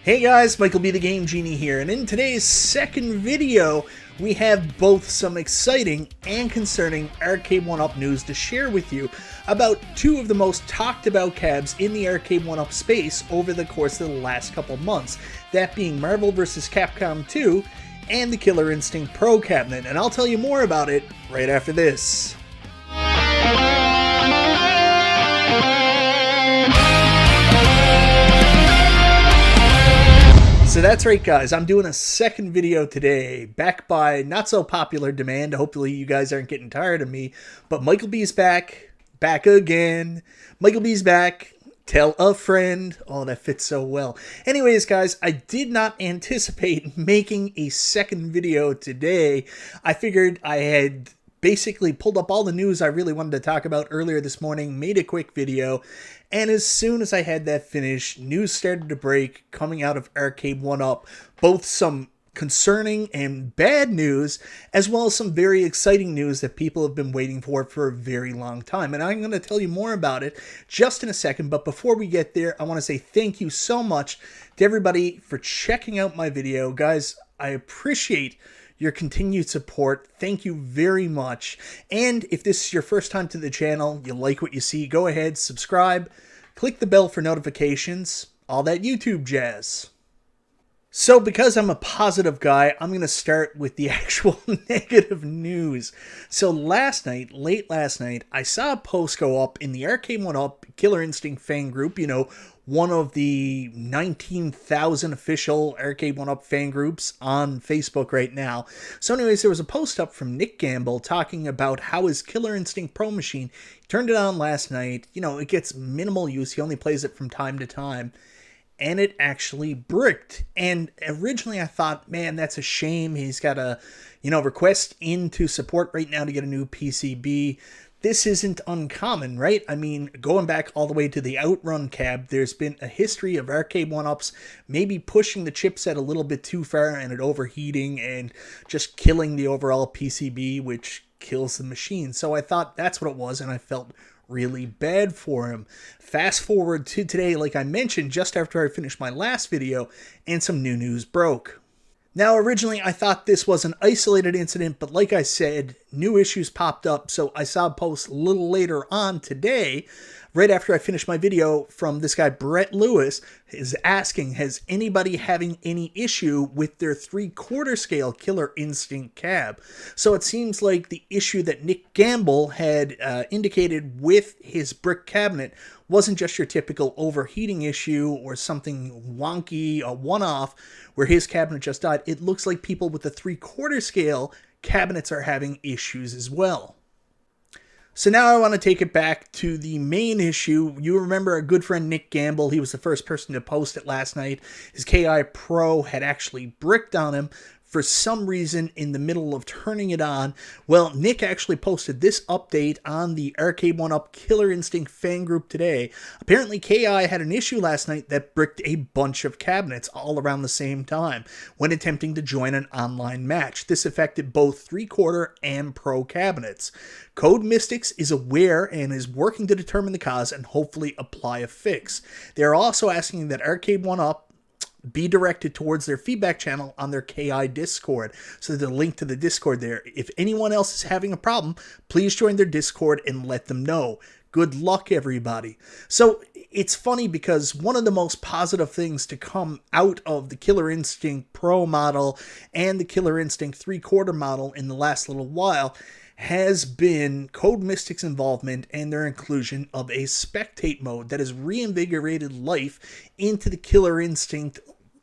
Hey guys, MichaelBtheGameGenie here, and in today's second video, we have both some exciting and concerning Arcade1Up news to share with you about two of the most talked about cabs in the Arcade1Up space over the course of the last couple months, that being Marvel vs. Capcom 2 and the Killer Instinct Pro cabinet, and I'll tell you more about it right after this. So that's right guys, I'm doing a second video today, back by not so popular demand. Hopefully you guys aren't getting tired of me, but Michael B's back again. Michael B's back, tell a friend. Oh, that fits so well. Anyways guys, I did not anticipate making a second video today. I figured I had basically pulled up all the news I really wanted to talk about earlier this morning, made a quick video, and as soon as I had that finished, news started to break coming out of Arcade1Up, both some concerning and bad news, as well as some very exciting news that people have been waiting for a very long time. And I'm going to tell you more about it just in a second, but before we get there, I want to say thank you so much to everybody for checking out my video. Guys, I appreciate your continued support. Thank you very much. And if this is your first time to the channel, you like what you see, go ahead, subscribe, click the bell for notifications, all that YouTube jazz. So because I'm a positive guy, I'm going to start with the actual negative news. So late last night, I saw a post go up in the Arcade1Up Killer Instinct fan group, you know, one of the 19,000 official Arcade1Up fan groups on Facebook right now. So anyways, there was a post up from Nick Gamble talking about how his Killer Instinct Pro machine, he turned it on last night. You know, it gets minimal use. He only plays it from time to time. And it actually bricked. And originally I thought, man, that's a shame. He's got a, request into support right now to get a new PCB. This isn't uncommon, right? I mean, going back all the way to the Outrun cab, there's been a history of Arcade1Ups maybe pushing the chipset a little bit too far and it overheating and just killing the overall PCB, which kills the machine. So I thought that's what it was, and I felt really bad for him. Fast forward to today, like I mentioned, just after I finished my last video, and some new news broke. Now, originally, I thought this was an isolated incident, but like I said, new issues popped up, so I saw a post a little later on today, right after I finished my video, from this guy, Brett Lewis, is asking, has anybody having any issue with their 3/4 scale Killer Instinct cab? So it seems like the issue that Nick Gamble had indicated with his brick cabinet wasn't just your typical overheating issue or something wonky, a one-off, where his cabinet just died. It looks like people with the 3/4 scale cabinets are having issues as well. So now I want to take it back to the main issue. You remember our good friend Nick Gamble. He was the first person to post it last night. His KI Pro had actually bricked on him for some reason in the middle of turning it on. Well, Nick actually posted this update on the Arcade1Up Killer Instinct fan group today. Apparently KI had an issue last night that bricked a bunch of cabinets all around the same time when attempting to join an online match. This affected both 3/4 and Pro cabinets. Code Mystics is aware and is working to determine the cause and hopefully apply a fix. They are also asking that Arcade1Up be directed towards their feedback channel on their KI Discord. So there's a link to the Discord there. If anyone else is having a problem, please join their Discord and let them know. Good luck, everybody. So it's funny because one of the most positive things to come out of the Killer Instinct Pro model and the Killer Instinct 3/4 model in the last little while has been Code Mystic's involvement and their inclusion of a spectate mode that has reinvigorated life into the Killer Instinct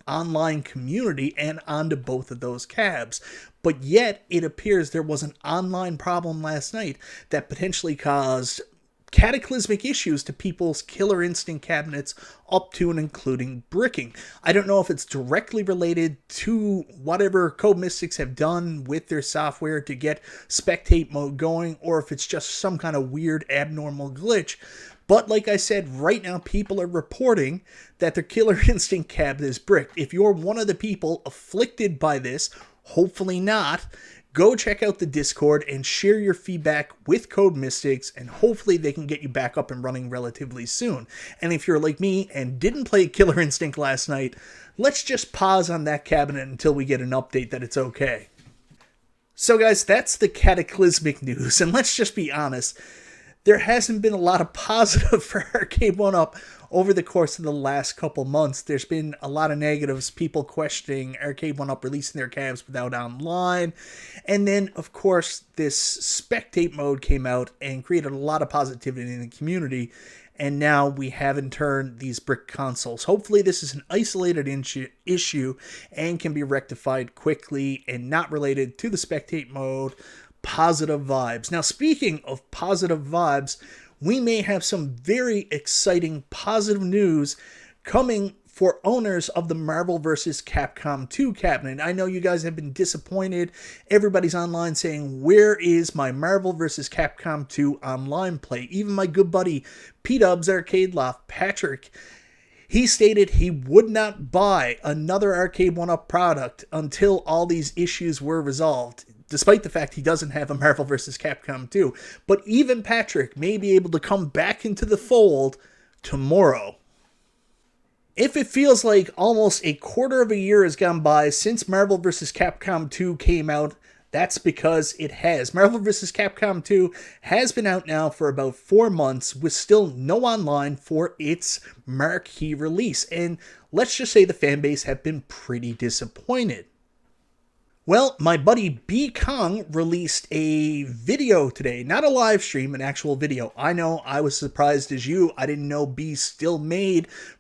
online community and onto both of those cabs. But yet, it appears there was an online problem last night that potentially caused cataclysmic issues to people's Killer Instinct cabinets up to and including bricking. I don't know if it's directly related to whatever Code Mystics have done with their software to get spectate mode going, or if it's just some kind of weird abnormal glitch. But like I said, right now people are reporting that their Killer Instinct cab is bricked. If you're one of the people afflicted by this, hopefully not, go check out the Discord and share your feedback with Code Mystics, and hopefully they can get you back up and running relatively soon. And if you're like me and didn't play Killer Instinct last night, let's just pause on that cabinet until we get an update that it's okay. So guys, that's the cataclysmic news, and let's just be honest, there hasn't been a lot of positive for Arcade1Up over the course of the last couple months. There's been a lot of negatives, people questioning Arcade1Up releasing their cabs without online, and then of course this spectate mode came out and created a lot of positivity in the community. And now we have in turn these brick consoles. Hopefully this is an isolated issue and can be rectified quickly and not related to the spectate mode. Positive vibes. Now, speaking of positive vibes, we may have some very exciting positive news coming for owners of the Marvel vs. Capcom 2 cabinet. I know you guys have been disappointed. Everybody's online saying, where is my Marvel vs. Capcom 2 online play? Even my good buddy P-Dubs Arcade Loft, Patrick, he stated he would not buy another Arcade1Up product until all these issues were resolved, despite the fact he doesn't have a Marvel vs. Capcom 2. But even Patrick may be able to come back into the fold tomorrow. If it feels like almost a quarter of a year has gone by since Marvel vs. Capcom 2 came out, that's because it has. Marvel vs. Capcom 2 has been out now for about 4 months with still no online for its marquee release. And let's just say the fanbase have been pretty disappointed. Well, my buddy B Kong released a video today, not a live stream, an actual video. I know, I was surprised as you. I didn't know B still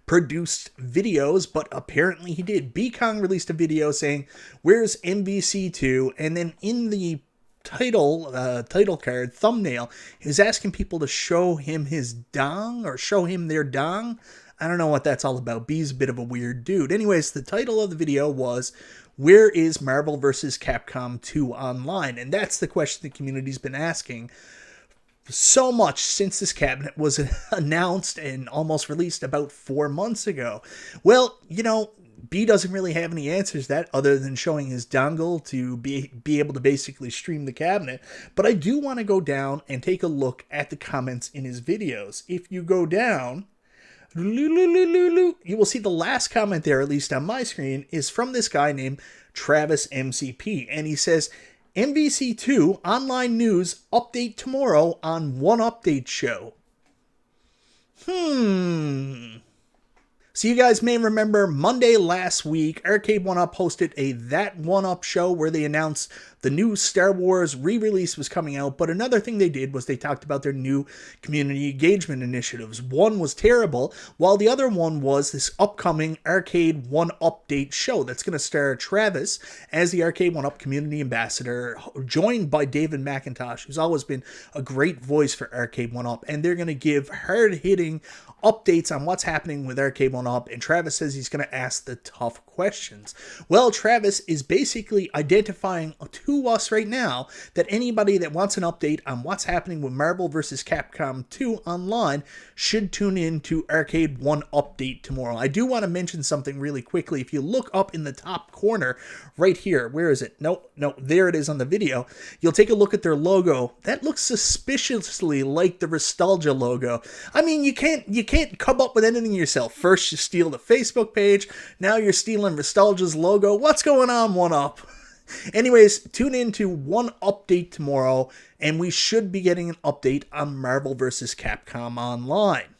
produced videos, but apparently he did. B Kong released a video saying, where's MVC2? And then in the title card, thumbnail, he was asking people to show him his dong or show him their dong. I don't know what that's all about. B's a bit of a weird dude. Anyways, the title of the video was, where is Marvel vs. Capcom 2 online? And that's the question the community's been asking so much since this cabinet was announced and almost released about 4 months ago. Well, you know, B doesn't really have any answers to that other than showing his dongle to be able to basically stream the cabinet. But I do want to go down and take a look at the comments in his videos. If you go down, you will see the last comment there, at least on my screen, is from this guy named Travis MCP. And he says, MVC2 online news update tomorrow on One Update show. So you guys may remember Monday last week, Arcade1Up hosted a That One Up show where they announced the new Star Wars re-release was coming out. But another thing they did was they talked about their new community engagement initiatives. One was terrible, while the other one was this upcoming Arcade1 Update show that's going to star Travis as the Arcade1Up community ambassador, joined by David McIntosh, who's always been a great voice for Arcade1Up. And they're going to give hard-hitting updates on what's happening with Arcade1Up, and Travis says he's going to ask the tough questions. Well, Travis is basically identifying to us right now that anybody that wants an update on what's happening with Marvel vs. Capcom 2 online should tune in to Arcade1 Update tomorrow. I do want to mention something really quickly. If you look up in the top corner right here, where is it? No, there it is on the video. You'll take a look at their logo. That looks suspiciously like the Nostalgia logo. I mean, you can't come up with anything yourself. First you steal the Facebook page, now you're stealing Nostalgia's logo. What's going on, One Up? Anyways, tune in to One Update tomorrow, and we should be getting an update on Marvel vs. Capcom Online.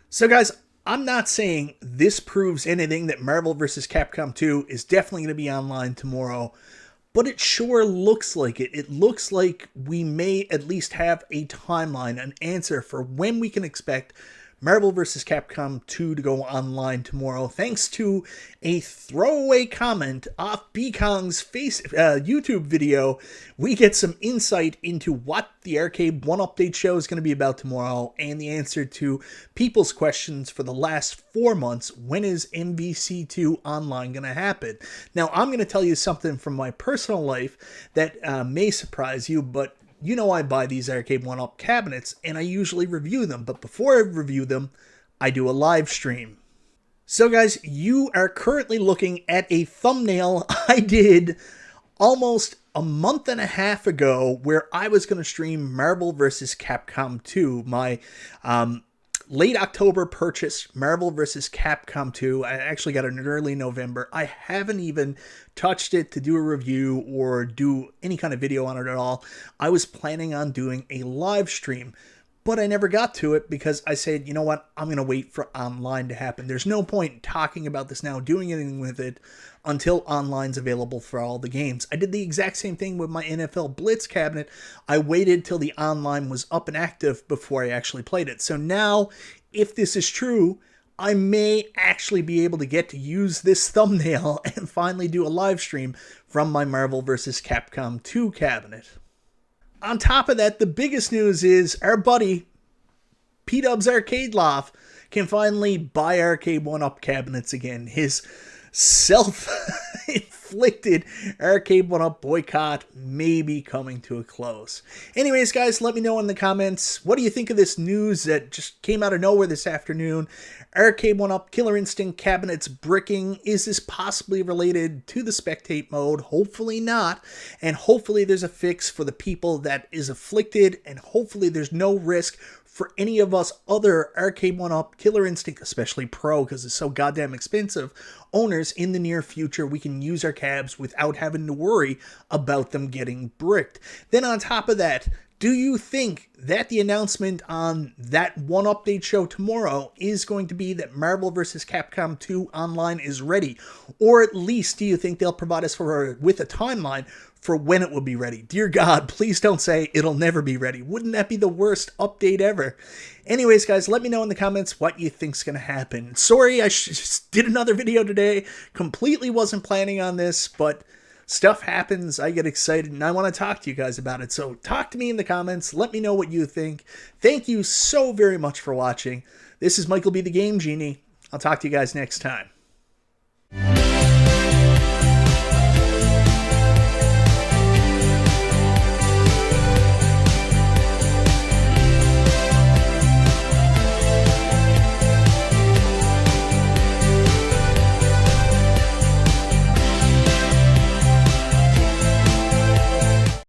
So guys, I'm not saying this proves anything that Marvel vs. Capcom 2 is definitely going to be online tomorrow, but it sure looks like it. It looks like we may at least have a timeline, an answer for when we can expect Marvel vs. Capcom 2 to go online tomorrow, thanks to a throwaway comment off B-Kong's YouTube video. We get some insight into what the Arcade1 Update show is going to be about tomorrow, and the answer to people's questions for the last 4 months. When is MVC2 online going to happen? Now, I'm going to tell you something from my personal life that may surprise you, but you know I buy these Arcade1Up cabinets, and I usually review them. But before I review them, I do a live stream. So guys, you are currently looking at a thumbnail I did almost a month and a half ago where I was going to stream Marvel vs. Capcom 2, my late October purchase, Marvel vs. Capcom 2. I actually got it in early November. I haven't even touched it to do a review or do any kind of video on it at all. I was planning on doing a live stream, but I never got to it because I said, you know what, I'm going to wait for online to happen. There's no point talking about this now, doing anything with it until online's available for all the games. I did the exact same thing with my NFL Blitz cabinet. I waited till the online was up and active before I actually played it. So now, if this is true, I may actually be able to get to use this thumbnail and finally do a live stream from my Marvel vs. Capcom 2 cabinet. On top of that, the biggest news is our buddy P-Dub's Arcade Loft can finally buy Arcade1Up cabinets again. His self-inflicted Arcade1Up boycott may be coming to a close. Anyways, guys, let me know in the comments, what do you think of this news that just came out of nowhere this afternoon? Arcade1Up Killer Instinct cabinets bricking. Is this possibly related to the spectate mode? Hopefully not. And hopefully there's a fix for the people that is afflicted, and hopefully there's no risk for any of us other Arcade1Up Killer Instinct, especially Pro, because it's so goddamn expensive, owners in the near future. We can use our cabs without having to worry about them getting bricked. Then on top of that, do you think that the announcement on that one update show tomorrow is going to be that Marvel vs. Capcom 2 Online is ready? Or at least do you think they'll provide us with a timeline for when it will be ready? Dear God, please don't say it'll never be ready. Wouldn't that be the worst update ever? Anyways, guys, let me know in the comments what you think's going to happen. Sorry, I just did another video today. Completely wasn't planning on this, but stuff happens, I get excited, and I want to talk to you guys about it. So talk to me in the comments. Let me know what you think. Thank you so very much for watching. This is Michael B. the Game Genie. I'll talk to you guys next time.